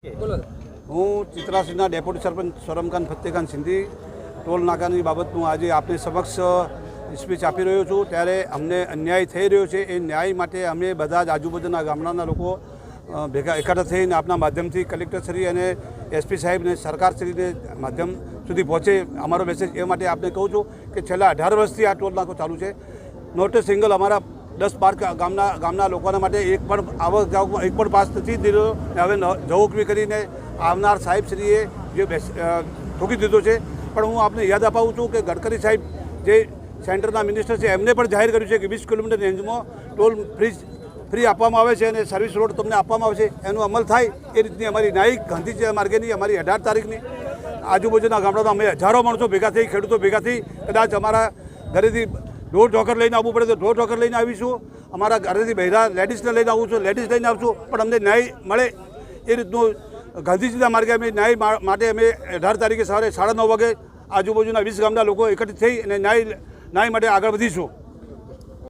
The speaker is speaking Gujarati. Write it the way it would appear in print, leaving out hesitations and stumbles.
હું ચિત્રાસીના ડેપ્યુટી સરપંચ સોરમખાન ફતેખાન સિંધી ટોલ નાકાની બાબતનું આજે આપની સમક્ષ સ્પીચ આપી રહ્યો છું। ત્યારે અમને અન્યાય થઈ રહ્યો છે, એ ન્યાય માટે અમે બધા જ આજુબાજુના ગામડાના લોકો ભેગા એકઠા થઈને આપના માધ્યમથી કલેક્ટરશ્રી અને એસપી સાહેબને સરકારશ્રીને માધ્યમ સુધી પહોંચે અમારો મેસેજ એ માટે આપને કહું છું કે છેલ્લા 18 વર્ષથી આ ટોલ નાકો ચાલુ છે। નોટ એ સિંગલ અમારા 10-12 ગામના લોકોના માટે એક પણ પાસ નથી દીધો। હવે જવકવી કરીને આવનાર સાહેબશ્રીએ જે ઠોકી દીધો છે। પણ હું આપને યાદ અપાવું છું કે ગડકરી સાહેબ જે સેન્ટરના મિનિસ્ટર છે એમને પણ જાહેર કર્યું છે કે 20 કિલોમીટર રેન્જમાં ટોલ ફ્રી આપવામાં આવે છે અને સર્વિસ રોડ તમને આપવામાં આવે છે। એનો અમલ થાય એ રીતની અમારી ન્યાયિક ગાંધીજી માર્ગેની અમારી 18 તારીખની આજુબાજુના ગામડાના અમે હજારો માણસો ભેગા થઈ, ખેડૂતો ભેગા થઈ, કદાચ અમારા ઘરેથી ઢોર ઢોકર લઈને આવવું પડે તો ઢોર ઢોકર લઈને આવીશું, અમારા ઘરેથી બહેરા લેડીઝને લઈને આવું છું, લેડીઝ લઈને આવશું, પણ અમને ન્યાય મળે એ રીતનું ગાંધીજીના માર્ગે અમે ન્યાય માટે અમે 18 તારીખે સવારે 9:30 વાગે આજુબાજુના 20 ગામના લોકો એકઠિત થઈ અને ન્યાય માટે આગળ વધીશું।